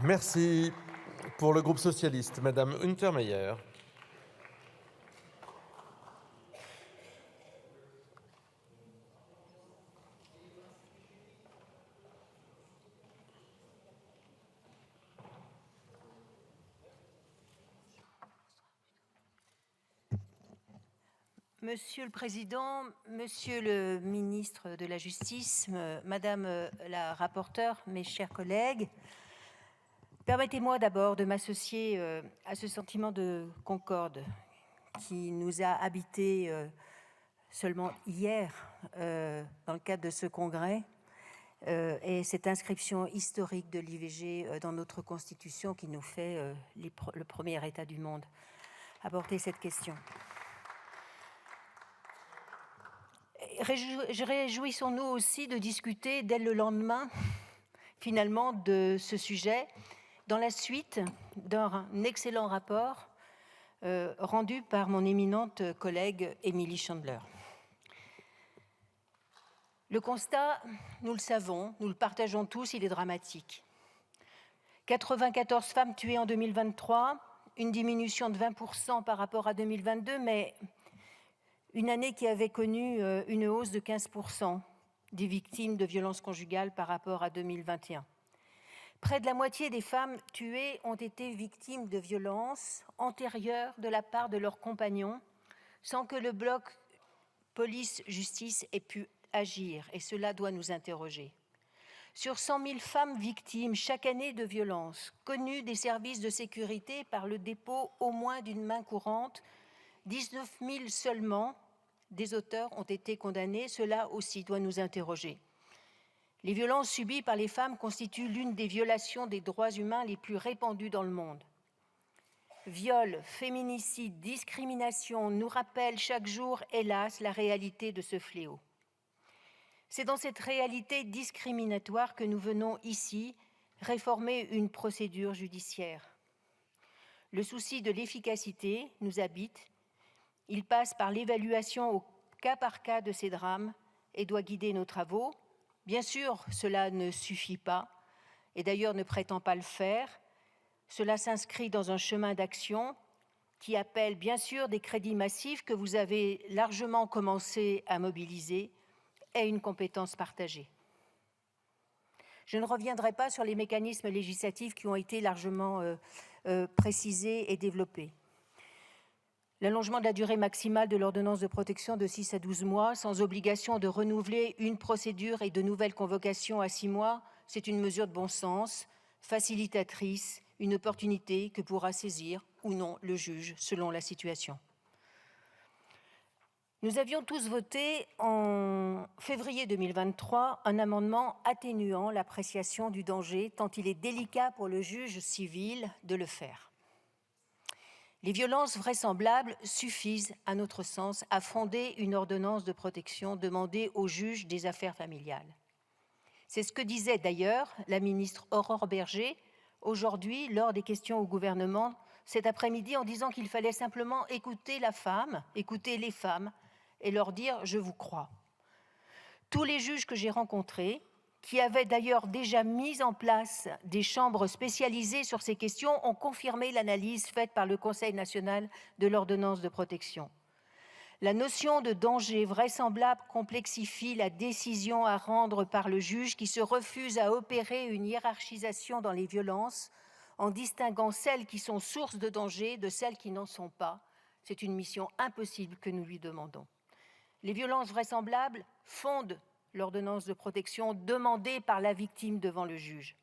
Merci. Pour le groupe socialiste, Madame Untermaier. Monsieur le Président, Monsieur le Ministre de la Justice, Madame la rapporteure, mes chers collègues, permettez-moi d'abord de m'associer à ce sentiment de concorde qui nous a habité seulement hier dans le cadre de ce congrès et cette inscription historique de l'IVG dans notre Constitution qui nous fait le premier État du monde à porter cette question. Réjouissons-nous aussi de discuter dès le lendemain, finalement, de ce sujet, dans la suite d'un excellent rapport rendu par mon éminente collègue Émilie Chandler. Le constat, nous le savons, nous le partageons tous, il est dramatique. 94 femmes tuées en 2023, une diminution de 20% par rapport à 2022, mais une année qui avait connu une hausse de 15% des victimes de violences conjugales par rapport à 2021. Près de la moitié des femmes tuées ont été victimes de violences antérieures de la part de leurs compagnons, sans que le bloc police-justice ait pu agir, et cela doit nous interroger. Sur 100 000 femmes victimes chaque année de violences, connues des services de sécurité par le dépôt au moins d'une main courante, 19 000 seulement des auteurs ont été condamnés. Cela aussi doit nous interroger. Les violences subies par les femmes constituent l'une des violations des droits humains les plus répandues dans le monde. Viols, féminicides, discrimination nous rappellent chaque jour, hélas, la réalité de ce fléau. C'est dans cette réalité discriminatoire que nous venons ici réformer une procédure judiciaire. Le souci de l'efficacité nous habite. Il passe par l'évaluation au cas par cas de ces drames et doit guider nos travaux. Bien sûr, cela ne suffit pas, et d'ailleurs ne prétend pas le faire. Cela s'inscrit dans un chemin d'action qui appelle bien sûr des crédits massifs que vous avez largement commencé à mobiliser et une compétence partagée. Je ne reviendrai pas sur les mécanismes législatifs qui ont été largement précisés et développés. L'allongement de la durée maximale de l'ordonnance de protection de 6 à 12 mois, sans obligation de renouveler une procédure et de nouvelles convocations à 6 mois, c'est une mesure de bon sens, facilitatrice, une opportunité que pourra saisir ou non le juge selon la situation. Nous avions tous voté en février 2023 un amendement atténuant l'appréciation du danger, tant il est délicat pour le juge civil de le faire. Les violences vraisemblables suffisent, à notre sens, à fonder une ordonnance de protection demandée au juge des affaires familiales. C'est ce que disait d'ailleurs la ministre Aurore Bergé aujourd'hui lors des questions au gouvernement cet après-midi en disant qu'il fallait simplement écouter la femme, écouter les femmes et leur dire « je vous crois ». Tous les juges que j'ai rencontrés, qui avaient d'ailleurs déjà mis en place des chambres spécialisées sur ces questions, ont confirmé l'analyse faite par le Conseil national de l'ordonnance de protection. La notion de danger vraisemblable complexifie la décision à rendre par le juge qui se refuse à opérer une hiérarchisation dans les violences en distinguant celles qui sont source de danger de celles qui n'en sont pas. C'est une mission impossible que nous lui demandons. Les violences vraisemblables fondent l'ordonnance de protection demandée par la victime devant le juge.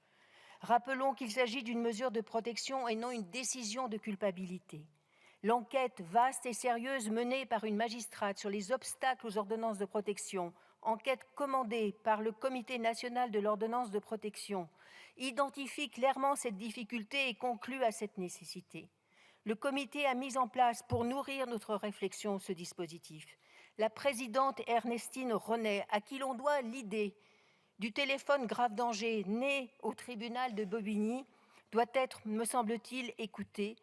Rappelons qu'il s'agit d'une mesure de protection et non une décision de culpabilité. L'enquête vaste et sérieuse menée par une magistrate sur les obstacles aux ordonnances de protection, enquête commandée par le Comité national de l'ordonnance de protection, identifie clairement cette difficulté et conclut à cette nécessité. Le comité a mis en place pour nourrir notre réflexion ce dispositif. La présidente Ernestine Renet, à qui l'on doit l'idée du téléphone grave danger né au tribunal de Bobigny, doit être, me semble-t-il, écoutée.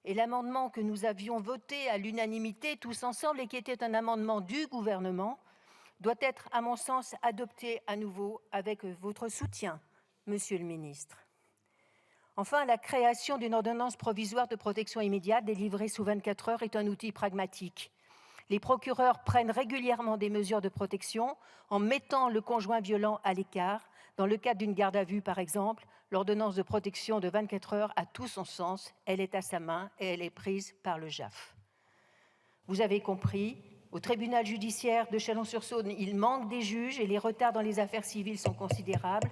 Et l'amendement que nous avions voté à l'unanimité tous ensemble et qui était un amendement du gouvernement doit être, à mon sens, adopté à nouveau avec votre soutien, Monsieur le ministre. Enfin, la création d'une ordonnance provisoire de protection immédiate délivrée sous 24 heures est un outil pragmatique. Les procureurs prennent régulièrement des mesures de protection en mettant le conjoint violent à l'écart. Dans le cadre d'une garde à vue, par exemple, l'ordonnance de protection de 24 heures a tout son sens. Elle est à sa main et elle est prise par le JAF. Vous avez compris, au tribunal judiciaire de Chalon-sur-Saône, il manque des juges et les retards dans les affaires civiles sont considérables.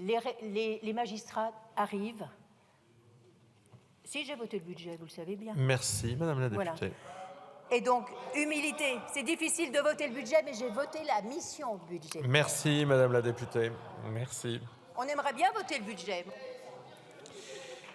Les magistrats arrivent. Si j'ai voté le budget, vous le savez bien. Merci, Madame la députée. Voilà. Et donc, humilité. C'est difficile de voter le budget, mais j'ai voté la mission budget. Merci, Madame la députée. Merci. On aimerait bien voter le budget.